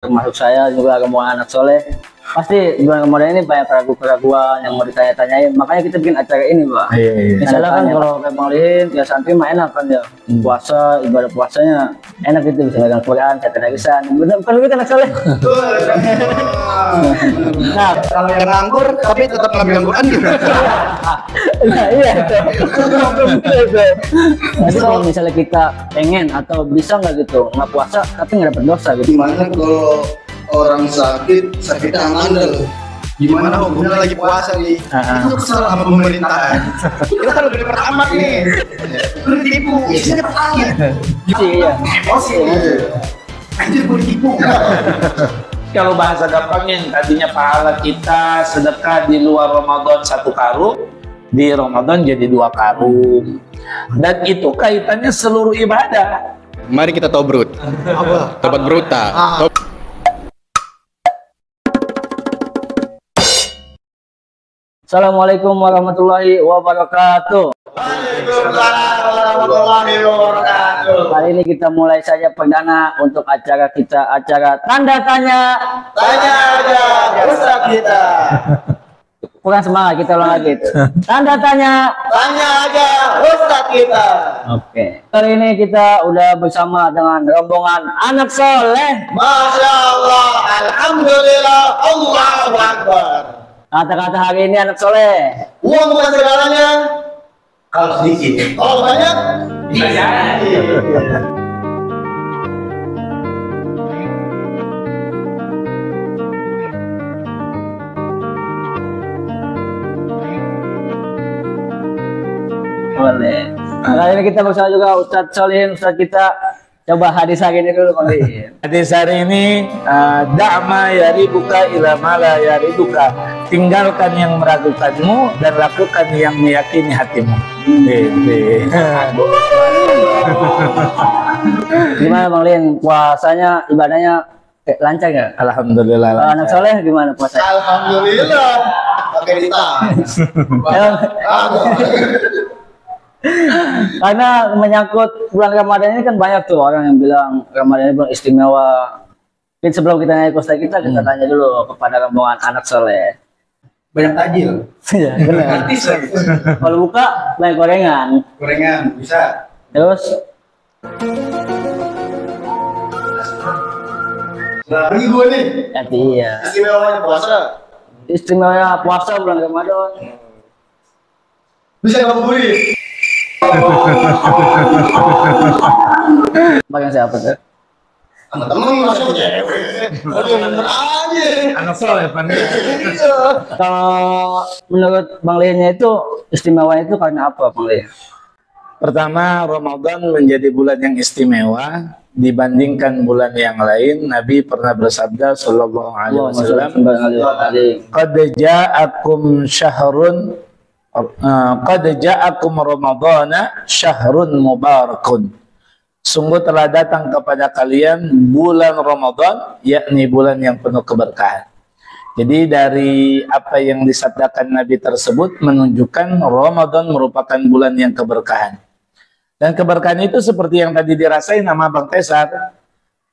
termasuk saya juga rombongan anak soleh, pasti bulan Ramadan ini banyak keraguan-keraguan yang mau ditanya-tanyain, makanya kita bikin acara ini, Pak. Misalnya kan kalau kayak Bang Lihin ya santri mah enak kan ya, puasa, ibadah puasanya enak gitu, bisa pegang Quran, catat harisan, bener kan kita anak soleh. Nah, kalau yang nganggur tapi tetap ngambil Quran gitu. Nah iya jadi kalau misalnya kita pengen atau bisa nggak gitu nggak puasa tapi nggak dapat dosa gitu. Gimana kalau orang sakitnya mandel, gimana hukumnya lagi puasa nih? Itu kesel sama pemerintahan. Kita kan udah pertama nih, udah ditipu, isinya pertama. Iya. Emosi, anjir gue ditipu. Kalau bahasa gampangnya tadinya pahala kita sedekah di luar Ramadan 1 karung, di Ramadan jadi 2 karung, dan itu kaitannya seluruh ibadah. Mari kita tobrut. Apa? Tobat bruta. Assalamualaikum warahmatullahi wabarakatuh. Waalaikumsalam warahmatullahi wabarakatuh. Kali ini kita mulai saja perdana untuk acara kita, acara tanda tanya. Tanya aja Ustaz kita. Kurang semangat, kita ulang lagi. Tanda tanya. Tanya aja Ustaz kita. Oke. Kali ini kita udah bersama dengan rombongan anak soleh. Masya Allah, alhamdulillah, Allahu Akbar. Kata-kata hari ini anak soleh. Uang bukan segalanya. Kalau sedikit, kalau banyak bisa jadi. Boleh. Kali ini kita bersama juga Ustadz Solihin, Ustadz kita. Coba hadis hari ini dulu, Bang Lihin. Hadis hari ini, da'ma yaribuka ila ma la yaribuka. Tinggalkan yang meragukanmu dan lakukan yang meyakini hatimu. Gimana Bang Lihin, puasanya, ibadahnya lancar nggak? Alhamdulillah. Kalau anak soleh gimana puasanya? Alhamdulillah. Pakai ditas. Karena menyangkut bulan Ramadan ini kan banyak tuh orang yang bilang Ramadan ini bulan istimewa. Mungkin sebelum kita nanya Ustaz kita tanya dulu kepada rombongan anak soleh. Banyak tajil. Iya, benar. Artis lagi. Kalau buka banyak gorengan. Gorengan bisa. Terus Lagi gue nih. iya. Istimewanya puasa. Istimewa puasa bulan Ramadan. Bisa ngabuburit. Bagian siapa tuh? Sama temen masuk cewek. Aduh, bener aja. Anak soleh, Pan. Kalau menurut Bang Lihinnya itu istimewa itu karena apa, Bang Lihin? Pertama, Ramadan menjadi bulan yang istimewa dibandingkan bulan yang lain. Nabi pernah bersabda sallallahu alaihi wasallam, "Qad ja'akum syahrun qad ja'akum ramadhana syahrun mubarakun." Sungguh telah datang kepada kalian bulan Ramadan, yakni bulan yang penuh keberkahan. Jadi dari apa yang disabdakan Nabi tersebut menunjukkan Ramadan merupakan bulan yang keberkahan. Dan keberkahan itu seperti yang tadi dirasain sama Bang Tesar,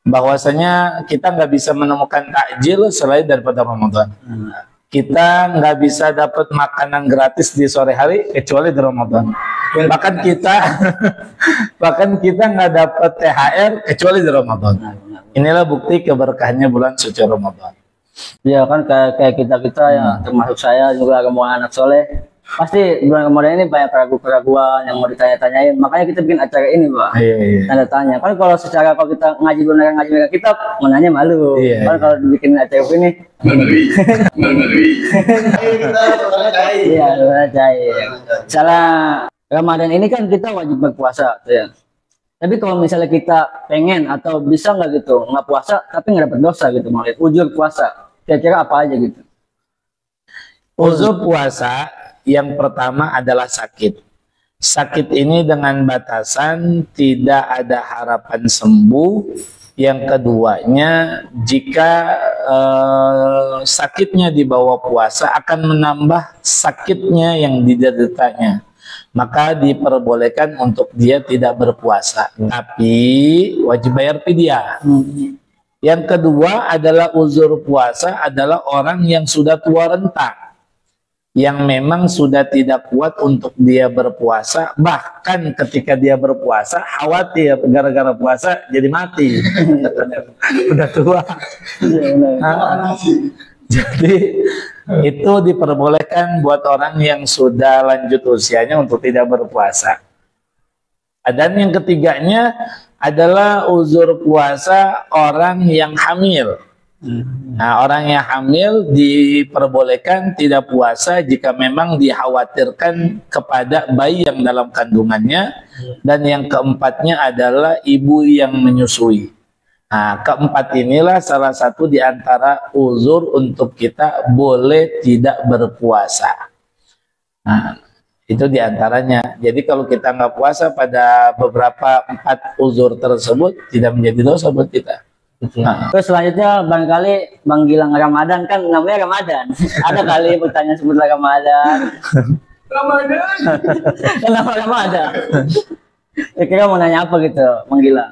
bahwasanya kita nggak bisa menemukan takjil selain daripada Ramadan. Kita nggak bisa dapat makanan gratis di sore hari kecuali di Ramadan. Bahkan kita nggak dapat THR kecuali di Ramadan. Inilah bukti keberkahannya bulan suci Ramadan. Ya kan kayak kita ya, termasuk saya juga rombongan anak soleh. Pasti bulan Ramadan ini banyak keraguan-keraguan yang mau ditanya-tanyain, makanya kita bikin acara ini, Pak. Tanda tanya. Kan kalau kalau kita ngaji mereka kitab, menanya malu. Kan kalau dibikin acara ini, iya, cair. Salah Ramadan ini kan kita wajib berpuasa, tuh ya. Tapi kalau misalnya kita pengen atau bisa nggak gitu, nggak puasa tapi nggak dapat dosa gitu, mau lihat ujur puasa, kira-kira apa aja gitu? Uzur puasa yang pertama adalah sakit. Sakit ini dengan batasan tidak ada harapan sembuh. Yang keduanya, jika sakitnya di bawah puasa akan menambah sakitnya yang dideritanya, maka diperbolehkan untuk dia tidak berpuasa, tapi wajib bayar fidyah. Yang kedua adalah uzur puasa adalah orang yang sudah tua renta, yang memang sudah tidak kuat untuk dia berpuasa, bahkan ketika dia berpuasa khawatir gara-gara puasa jadi mati. Udah tua. Jadi itu diperbolehkan buat orang yang sudah lanjut usianya untuk tidak berpuasa. Dan yang ketiganya adalah uzur puasa orang yang hamil. Nah, orang yang hamil diperbolehkan tidak puasa jika memang dikhawatirkan kepada bayi yang dalam kandungannya. Dan yang keempatnya adalah ibu yang menyusui. Nah, keempat inilah salah satu di antara uzur untuk kita boleh tidak berpuasa. Nah, itu di antaranya. Jadi kalau kita nggak puasa pada beberapa 4 uzur tersebut tidak menjadi dosa buat kita. Nah. Terus selanjutnya barangkali Bang Gilang Ramadan, kan namanya Ramadan. Ada kali pertanyaan sebutlah Ramadan. Ramadan. Kenapa Ramadan? Kira-kira mau nanya apa gitu, Bang Gilang?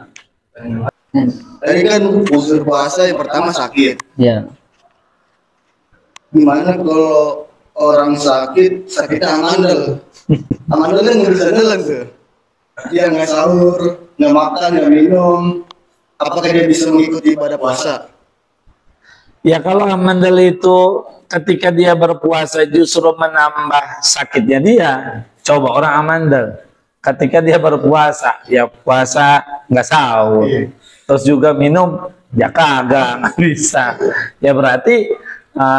Tadi kan uzur puasa yang pertama sakit. Iya. Gimana kalau orang sakitnya amandel? Amandelnya nggak bisa jalan ke? Dia nggak sahur, nggak makan, nggak minum. Apakah dia bisa mengikuti ibadah puasa? Ya kalau amandel itu ketika dia berpuasa justru menambah sakitnya dia. Coba orang amandel ketika dia berpuasa, ya puasa nggak sahur. Terus juga minum, ya kagak, nggak bisa. Ya berarti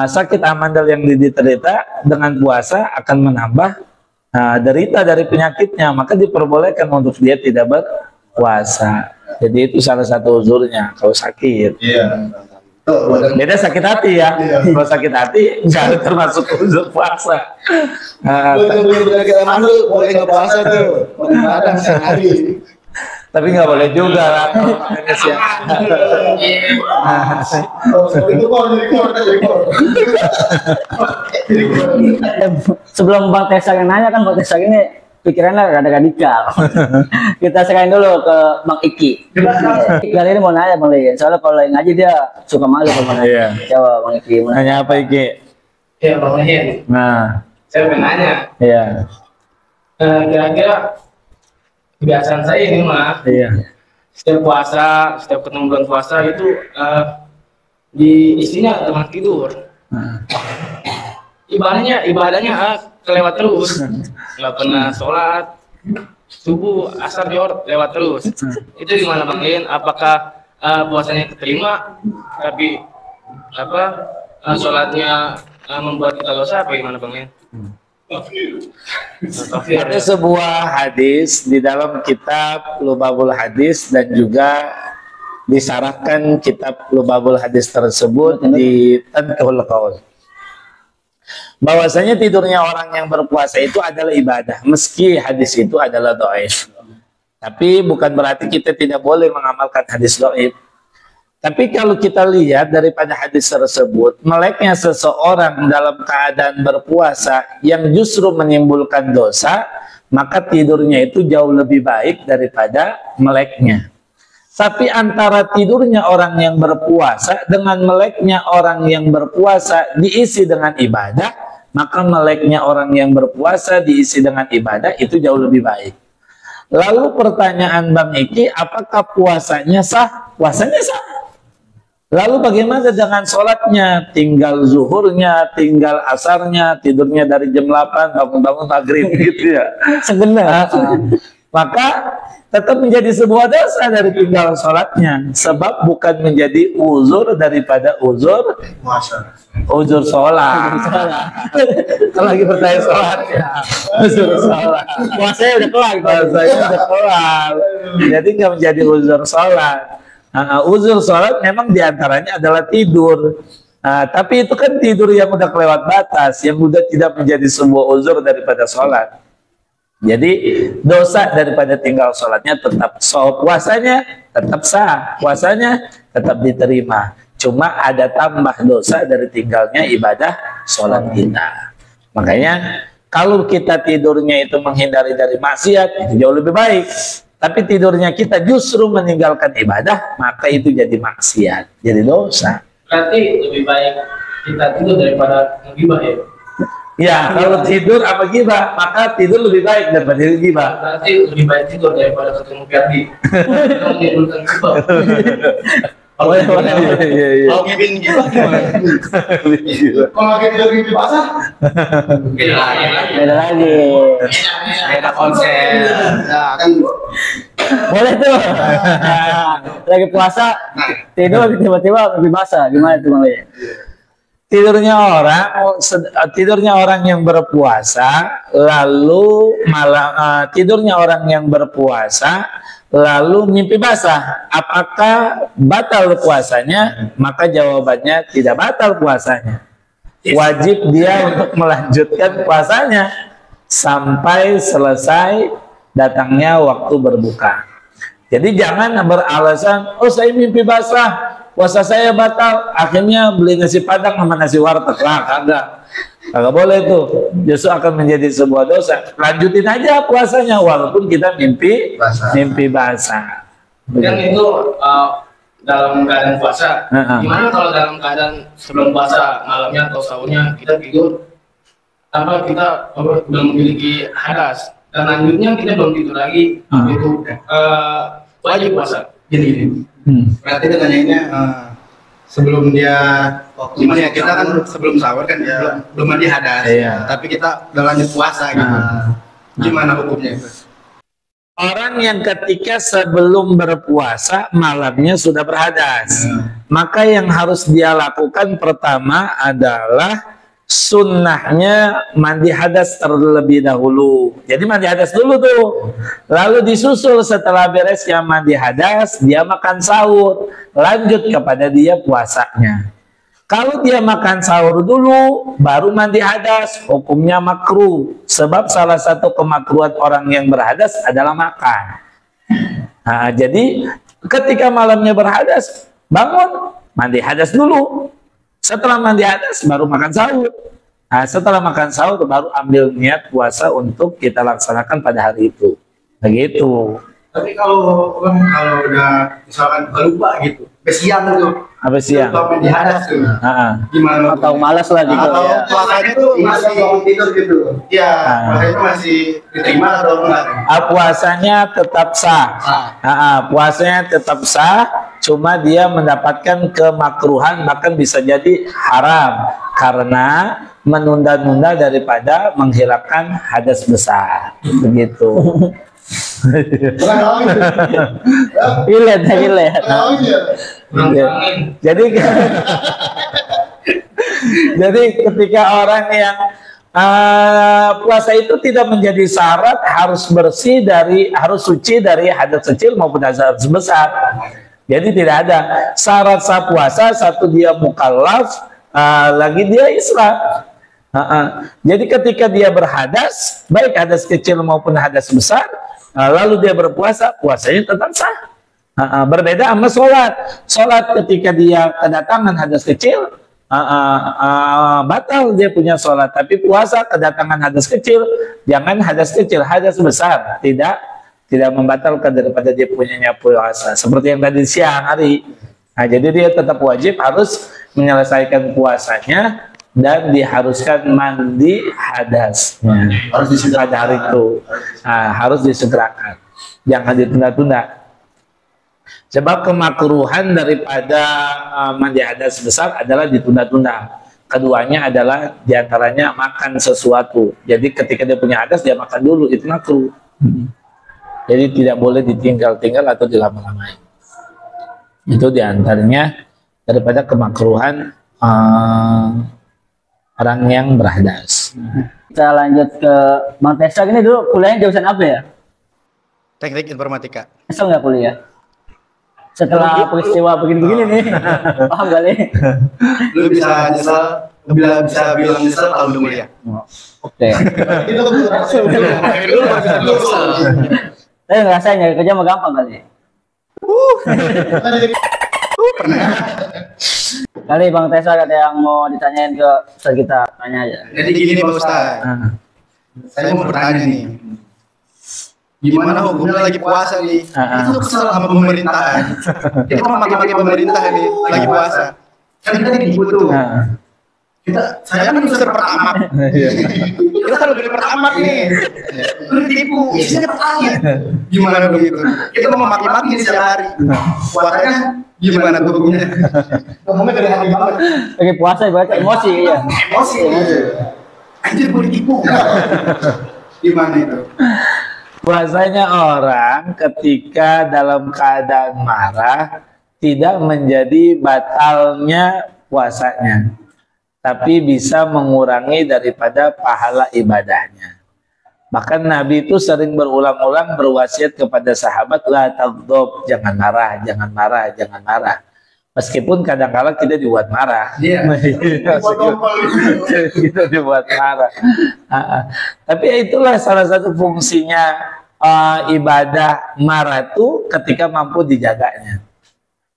sakit amandel yang diderita dengan puasa akan menambah derita dari penyakitnya. Maka diperbolehkan untuk dia tidak berpuasa. Jadi itu salah satu uzurnya kalau sakit. Iya. Beda sakit hati ya. Kalau sakit hati nggak termasuk uzur puasa. Penyakit amandel boleh nggak puasa tuh? Kadang sehari. Tapi nggak boleh juga lah. Sebelum Bang Tesar nanya kan, Bang Tesar ini pikirannya rada radikal. Kita serahin dulu ke Bang Iki. Kali ini mau nanya Bang Lian, soalnya kalau yang ngaji dia suka malu kalau nanya. Coba Bang Iki. Nanya apa Iki? Ya Bang Lian. Nah, saya pengen nanya. Iya. Kira-kira kebiasaan saya ini mah, setiap puasa, setiap ketemu bulan puasa itu di isinya teman tidur. Ibadahnya kelewat terus, nggak pernah sholat subuh, asar, johor lewat terus. Itu gimana Bang Lian? Apakah puasanya keterima, tapi sholatnya membuat kita dosa? Apa gimana Bang Lian? Ada sebuah hadis di dalam kitab Lubabul Hadis dan juga disarahkan kitab Lubabul Hadis tersebut di Tanqihul Qaul. Bahwasanya tidurnya orang yang berpuasa itu adalah ibadah, meski hadis itu adalah dhaif. Tapi bukan berarti kita tidak boleh mengamalkan hadis dhaif. Tapi kalau kita lihat daripada hadis tersebut, meleknya seseorang dalam keadaan berpuasa yang justru menimbulkan dosa, maka tidurnya itu jauh lebih baik daripada meleknya. Tapi antara tidurnya orang yang berpuasa dengan meleknya orang yang berpuasa diisi dengan ibadah, maka meleknya orang yang berpuasa diisi dengan ibadah itu jauh lebih baik. Lalu pertanyaan Bang Iki, apakah puasanya sah? Puasanya sah. Lalu bagaimana dengan sholatnya? Tinggal zuhurnya, tinggal asarnya, tidurnya dari jam 8, bangun-bangun maghrib gitu ya. Sebenarnya. Maka tetap menjadi sebuah dosa dari tinggal sholatnya. Sebab bukan menjadi uzur daripada uzur uzur sholat. Kalau lagi bertanya sholat ya, uzur sholat. Puasanya udah kelar. Puasanya udah kelar. Jadi nggak menjadi uzur sholat. Uzur sholat memang diantaranya adalah tidur. Tapi itu kan tidur yang udah kelewat batas, yang udah tidak menjadi sebuah uzur daripada sholat. Jadi dosa daripada tinggal sholatnya tetap sah, puasanya tetap sah, puasanya tetap diterima. Cuma ada tambah dosa dari tinggalnya ibadah sholat kita. Makanya kalau kita tidurnya itu menghindari dari maksiat, itu jauh lebih baik. tapi tidurnya kita justru meninggalkan ibadah, maka itu jadi maksiat, jadi dosa. Berarti lebih baik kita tidur daripada ngegibah ya? Ya, kalau tidur apa gibah, maka tidur lebih baik daripada gibah. Berarti lebih baik tidur daripada ketemu Ferdi. Kita menimbulkan gibah. Kalau ngibin gibah gimana? Kalau lagi tidur mimpi basah? Beda lagi. Beda konsep. Nah, kan Boleh tuh. Lagi puasa, tidur tiba-tiba lebih basah. Gimana tuh Bang Le? Tidurnya orang yang berpuasa, lalu tidurnya orang yang berpuasa, lalu mimpi basah. Apakah batal puasanya? Maka jawabannya tidak batal puasanya. Wajib dia untuk melanjutkan puasanya sampai selesai datangnya waktu berbuka. Jadi jangan beralasan, oh saya mimpi basah, puasa saya batal, akhirnya beli nasi padang sama nasi warteg. Kagak boleh tuh, justru akan menjadi sebuah dosa. Lanjutin aja puasanya walaupun kita mimpi basah. Kan itu dalam keadaan puasa. Gimana kalau dalam keadaan sebelum puasa, malamnya atau sahurnya kita tidur tanpa kita belum memiliki hadas, dan lanjutnya kita belum tidur lagi, itu wajib puasa. gini. Berarti itu nanyainnya sebelum dia gimana ya, kita kan sebelum sahur kan belum mandi hadas, tapi kita udah lanjut puasa gitu. Gimana hukumnya itu? Orang yang ketika sebelum berpuasa malamnya sudah berhadas, maka yang harus dia lakukan pertama adalah sunnahnya mandi hadas terlebih dahulu. Jadi mandi hadas dulu tuh, lalu disusul setelah beresnya mandi hadas dia makan sahur, lanjut kepada dia puasanya. Kalau dia makan sahur dulu baru mandi hadas, hukumnya makruh, sebab salah satu kemakruhan orang yang berhadas adalah makan. Nah, jadi ketika malamnya berhadas, bangun mandi hadas dulu. Setelah mandi hadas baru makan sahur. Nah, setelah makan sahur baru ambil niat puasa untuk kita laksanakan pada hari itu. Begitu. Tapi kalau udah misalkan lupa gitu, siang tuh. Apa siang? Lupa mandi hadas tuh. Gimana? Atau malas lah gitu. Atau puasanya tuh masih bangun tidur gitu. Iya, puasanya masih diterima atau enggak? Puasanya tetap sah. Puasanya tetap sah, cuma dia mendapatkan kemakruhan, bahkan bisa jadi haram karena menunda-nunda daripada menghilangkan hadas besar. Begitu. Ilet. Jadi ketika orang yang puasa itu tidak menjadi syarat harus suci dari hadas kecil maupun hadas besar. Jadi tidak ada syarat sah puasa, satu dia mukallaf, lagi dia Islam. Jadi ketika dia berhadas, baik hadas kecil maupun hadas besar, lalu dia berpuasa, puasanya tetap sah. Berbeda sama sholat ketika dia kedatangan hadas kecil, batal dia punya sholat. Tapi puasa kedatangan hadas kecil, jangan hadas kecil, hadas besar tidak membatalkan daripada dia punyanya puasa. Seperti yang tadi siang hari. Jadi dia tetap wajib harus menyelesaikan puasanya dan diharuskan mandi hadas. Harus pada hari itu. Harus disegerakan. Jangan ditunda-tunda. Sebab kemakruhan daripada mandi hadas besar adalah ditunda-tunda. Keduanya adalah diantaranya makan sesuatu. Jadi ketika dia punya hadas dia makan dulu, itu makruh. Jadi tidak boleh ditinggal-tinggal atau dilama-lamain. Itu diantaranya daripada kemakruhan orang yang berhadas. Kita lanjut ke Bang Tesa. Ini dulu kuliahnya jurusan apa ya? Teknik informatika. Nyesel nggak kuliah? Setelah peristiwa begini-begini nih, paham kali? Lu bisa nyesel, bisa bilang nyesel kalau udah kuliah. Oke. Itu Saya ngerasain nyari kerja mah gampang kali. pernah. Kali Bang Tesa ada yang mau ditanyain ke Ustaz kita, tanya aja. Jadi gini Pak Ustaz, saya mau bertanya nih. gimana hukumnya lagi puasa nih? Itu kesel sama pemerintahan. Kita mau maki-maki pemerintah nih lagi puasa. Kan kita ditipu tuh. Saya kan user pertama. Kita kan beli pertama nih. Lu ditipu, isinya petani. Gimana begitu? Kita mau maki-maki setiap hari. Puasanya gimana tuh hukumnya? Ngomongnya dari hati banget. Lagi puasa ibaratnya emosi ya. Emosi. Anjir gue ditipu. Gimana itu? Puasanya orang ketika dalam keadaan marah tidak menjadi batalnya puasanya, tapi bisa mengurangi daripada pahala ibadahnya. Bahkan Nabi itu sering berulang-ulang berwasiat kepada sahabat, la taghdab, jangan marah, jangan marah, jangan marah. Meskipun kadang-kala kita dibuat marah, kita dibuat marah. Tapi itulah salah satu fungsinya ibadah marah itu ketika mampu dijaganya.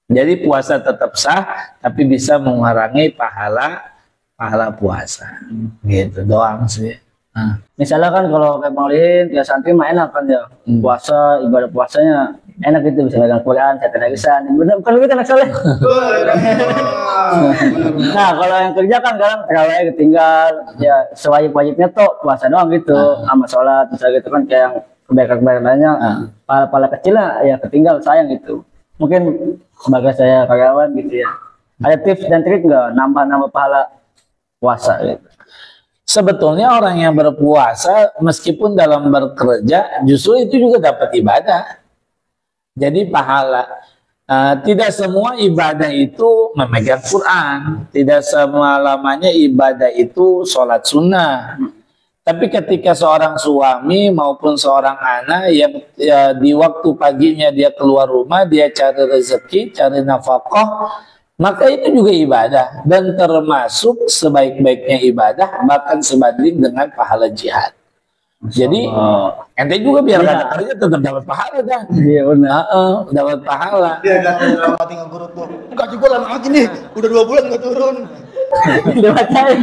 Jadi puasa tetap sah, tapi bisa mengurangi pahala puasa. Gitu doang sih. Misalnya kan kalau kayak Bang Lihin, kayak santri mah enak kan ya. Puasa, ibadah puasanya enak gitu, bisa pegang Quran, catat tulisan. Bener, bukan begitu anak soleh. Nah, kalau yang kerja kan kadang terawih ketinggal, ya sewajib-wajibnya tuh puasa doang gitu, sama sholat, misalnya gitu kan kayak yang kebaikan-kebaikan lainnya, pahala kecilnya ya ketinggal, sayang gitu. Mungkin sebagai saya karyawan gitu ya, ada tips dan trik nggak nambah pahala puasa gitu? Sebetulnya orang yang berpuasa meskipun dalam bekerja justru itu juga dapat ibadah. Jadi pahala. Tidak semua ibadah itu memegang Quran. Tidak semua-lamanya ibadah itu sholat sunnah. Tapi ketika seorang suami maupun seorang anak yang di waktu paginya dia keluar rumah, dia cari rezeki, cari nafkah, maka itu juga ibadah. Dan termasuk sebaik-baiknya ibadah, bahkan sebanding dengan pahala jihad. Jadi ente juga biar gak ada kerja tetap dapat pahala kan? Iya benar. Dapat pahala. Dia gak tinggal gurut tuh. Enggak juga lama lagi nih. Udah 2 bulan gak turun. Dia bacain.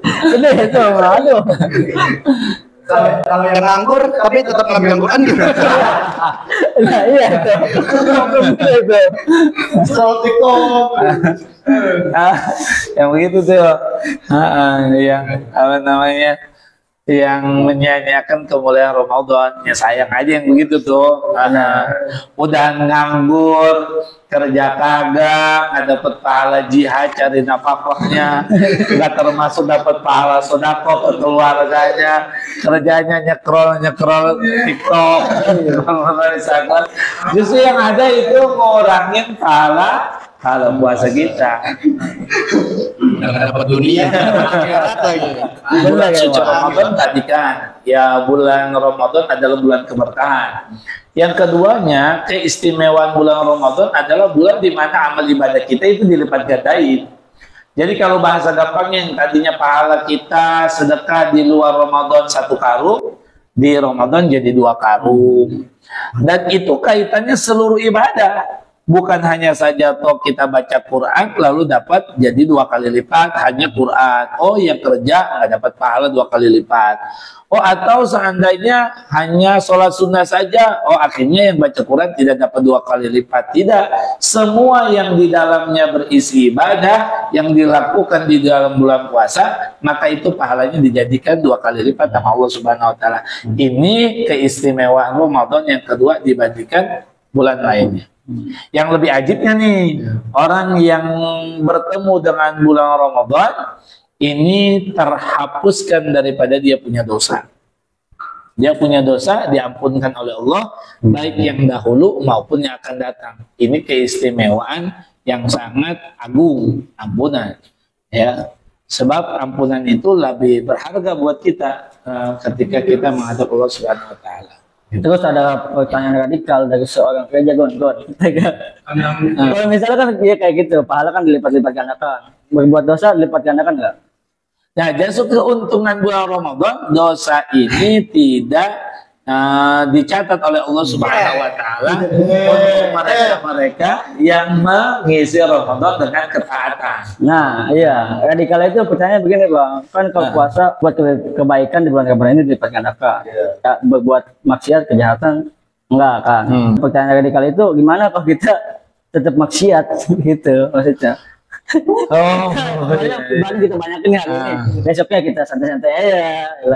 Ini itu aduh. Kalau yang nganggur tapi tetap ngambil Quran gitu. Nah iya itu. Itu. Scroll TikTok. Yang begitu tuh. Yang apa namanya? Yang menyanyiakan kemuliaan Ramadan, ya sayang aja yang begitu tuh. Udah nganggur, kerja kagak, nggak dapet pahala jihad, cari nafkahnya, nggak termasuk dapat pahala sedekah ke keluarganya, kerjanya nyekrol TikTok, Instagram. Justru yang ada itu ngurangin pahala puasa kita. Nggak dapat dunia. Bulan suci Ramadan tadi kan, ya bulan Ramadan adalah bulan keberkahan. Yang keduanya, keistimewaan bulan Ramadan adalah bulan di mana amal ibadah kita itu dilipat gandain. Jadi kalau bahasa gampangnya yang tadinya pahala kita sedekah di luar Ramadan 1 karung, di Ramadan jadi 2 karung. Dan itu kaitannya seluruh ibadah. Bukan hanya saja toh kita baca Quran lalu dapat jadi 2 kali lipat hanya Quran. Oh yang kerja nggak dapat pahala 2 kali lipat. Oh atau seandainya hanya sholat sunnah saja. Oh akhirnya yang baca Quran tidak dapat 2 kali lipat. Tidak. Semua yang di dalamnya berisi ibadah yang dilakukan di dalam bulan puasa maka itu pahalanya dijadikan 2 kali lipat sama Allah Subhanahu Wa Taala. Ini keistimewaan Ramadan yang kedua dibandingkan bulan lainnya. Yang lebih ajibnya nih, orang yang bertemu dengan bulan Ramadan ini terhapuskan daripada dia punya dosa. Dia punya dosa diampunkan oleh Allah, baik yang dahulu maupun yang akan datang. Ini keistimewaan yang sangat agung, ampunan. Ya, sebab ampunan itu lebih berharga buat kita ketika kita menghadap Allah Subhanahu Wa Taala. Terus ada pertanyaan radikal dari seorang gereja Gon. Kalau misalnya kan dia kayak gitu, pahala kan dilipat-lipat gandakan. Berbuat dosa dilipat gandakan nggak? Nah, justru keuntungan bulan Ramadan, dosa ini tidak dicatat oleh Allah Subhanahu wa taala untuk mereka-mereka yang mengisi Ramadan dengan ketaatan. Nah, iya, radikal itu pertanyaan begini, Bang. Kan kalau puasa buat kebaikan di bulan Ramadan ini dilipat gandakan. Ya, berbuat maksiat, kejahatan enggak kan. Pertanyaan radikal itu gimana kalau kita tetap maksiat gitu maksudnya. Banyak kita banyakin hari ini. Besoknya kita santai-santai aja gitu.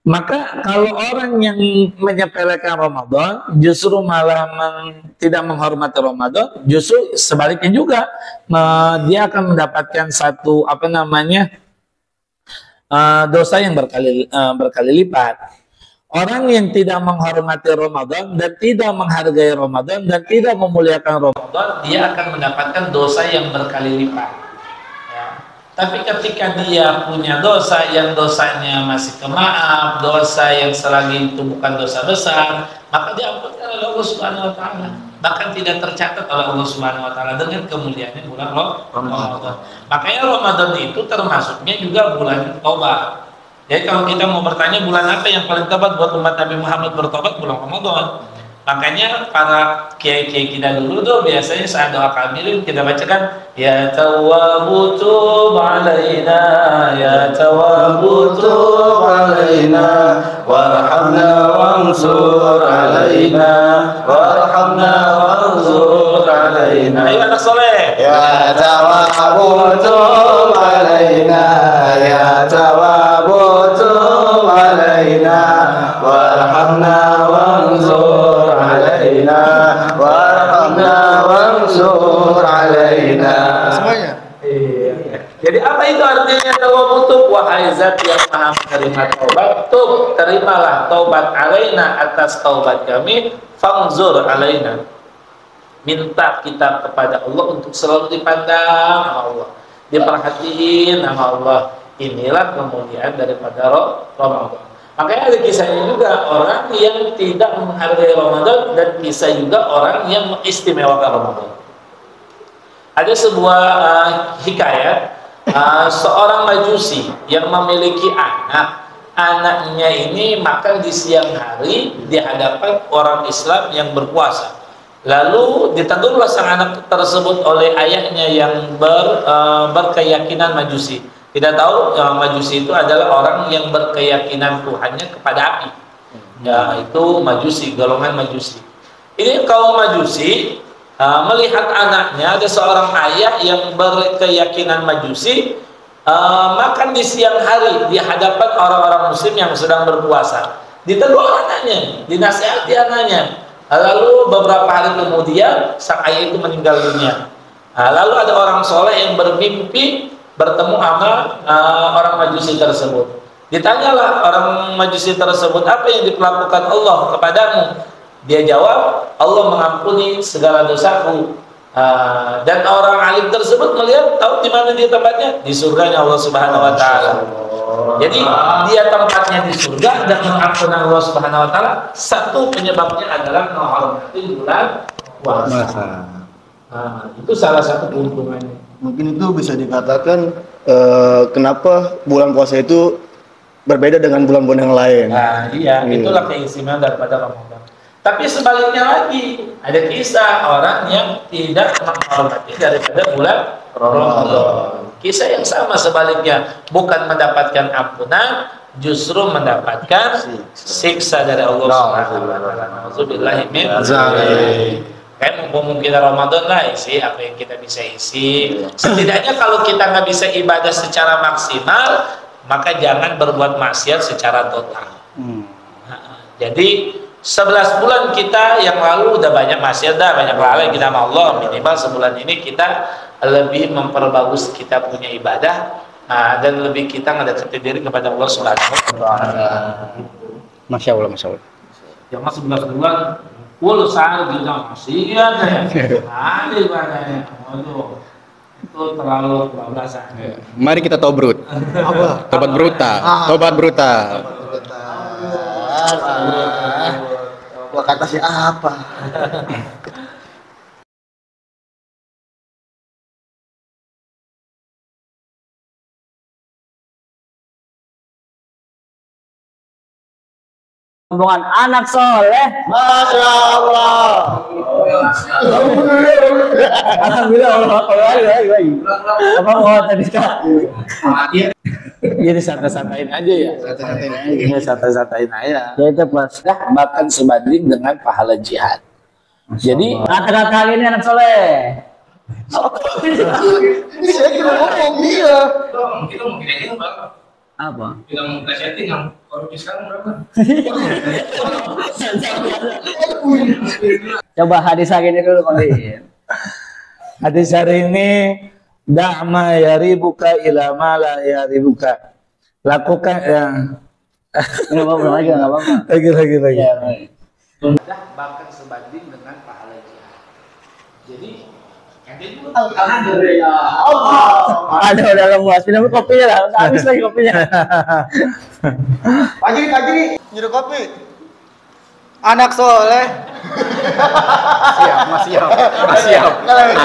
Maka kalau orang yang menyepelekan Ramadan justru malah tidak menghormati Ramadan, justru sebaliknya juga dia akan mendapatkan satu dosa yang berkali lipat. Orang yang tidak menghormati Ramadan dan tidak menghargai Ramadan dan tidak memuliakan Ramadan, dia akan mendapatkan dosa yang berkali lipat. Ya. Tapi ketika dia punya dosa yang dosanya masih kemaaf, dosa yang selagi itu bukan dosa besar, maka diampunkan oleh Allah Subhanahu wa taala. Bahkan tidak tercatat oleh Allah Subhanahu wa taala dengan kemuliaannya bulan Ramadan. Makanya Ramadan itu termasuknya juga bulan taubat. Jadi kalau kita mau bertanya bulan apa yang paling tepat buat umat Nabi Muhammad bertobat, bulan Ramadan. Makanya para kiai-kiai kita dulu tuh biasanya saat doa kamilin kita bacakan ya tawwabu tub alaina ya tawwabu tub alaina warhamna wansur alaina warhamna wansur alaina. Ayo anak soleh. Ya tawwabu tub alaina ya tawwabu tub alaina warhamna wansur alaina warhamna wansur alaina. Semuanya. Jadi apa itu artinya tawabut? Wahai zat yang maha menerima taubat, terimalah taubat alaina atas taubat kami, fangzur alaina. Minta kita kepada Allah untuk selalu dipandang sama Allah, diperhatiin sama Allah. Inilah kemuliaan daripada Ramadan. Makanya ada kisahnya juga orang yang tidak menghargai Ramadan dan kisah juga orang yang mengistimewakan Ramadan. Ada sebuah hikayat seorang majusi yang memiliki anaknya ini makan di siang hari di hadapan orang Islam yang berpuasa. Lalu ditegurlah sang anak tersebut oleh ayahnya yang berkeyakinan majusi. Tidak tahu majusi itu adalah orang yang berkeyakinan Tuhannya kepada api. Ya, itu majusi, golongan majusi. Ini kaum majusi melihat anaknya, ada seorang ayah yang berkeyakinan majusi makan di siang hari di hadapan orang-orang muslim yang sedang berpuasa. Ditegur anaknya, dinasihati anaknya. Lalu beberapa hari kemudian sang ayah itu meninggal dunia. Lalu ada orang soleh yang bermimpi bertemu sama orang majusi tersebut. Ditanyalah orang majusi tersebut, apa yang diperlakukan Allah kepadamu? Dia jawab, Allah mengampuni segala dosaku. Dan orang alim tersebut melihat, tahu di mana dia tempatnya? Di surganya Allah Subhanahu wa taala. Jadi dia tempatnya di surga dan mengampuni Allah Subhanahu wa taala. Satu penyebabnya adalah menghormati bulan puasa. Itu salah satu keuntungannya. Mungkin itu bisa dikatakan kenapa bulan puasa itu berbeda dengan bulan-bulan yang lain. Nah, iya, itulah keistimewaan daripada Ramadan. Tapi sebaliknya lagi, ada kisah orang yang tidak menghormati daripada bulan Ramadan. Kisah yang sama sebaliknya, bukan mendapatkan ampunan, justru mendapatkan siksa dari Allah Subhanahu wa taala. Nauzubillahi min dzalik. Kan mumpung kita Ramadan lah isi apa yang kita bisa isi. Setidaknya kalau kita nggak bisa ibadah secara maksimal, maka jangan berbuat maksiat secara total. Jadi 11 bulan kita yang lalu udah banyak maksiat, banyak lalai kita sama Allah. Minimal sebulan ini kita lebih memperbagus kita punya ibadah dan lebih kita mendekati diri kepada Allah Subhanahu wa taala. Masya Allah, Masya Allah. Jangan 11 bulan full sehari bilang maksiat ya. Ada ibadahnya. Waduh. Itu terlalu kebablasan. Mari kita tobat. Apa? Tobat bruta. Tobat bruta. Gua kata siapa? Rombongan anak soleh. Masya Allah. Alhamdulillah apa mau tadi Kak? Jadi santai-santain aja ya. Iya, santai-santain aja. Ya itu plus. Bahkan sebanding dengan pahala jihad. Jadi Rata-rata hari ini anak soleh. Ini saya kira ngomong dia. Kita mau kirim Bang. Apa? Kita mau kita setting yang korupsi sekarang berapa? Coba hadis hari ini dulu Bang Din. hadis hari ini da'ma yaribuka ila ma la yaribuka. Lakukan Enggak apa-apa lagi, enggak apa-apa. lagi. Ya, Bahkan sebanding dengan pahala jihad. Jadi Alhamdulillah. Allah. ada udah lemas. Minum kopinya lah. Udah habis lagi kopinya. Pagi, nyuruh kopi. Anak soleh. Siap. Ngelek.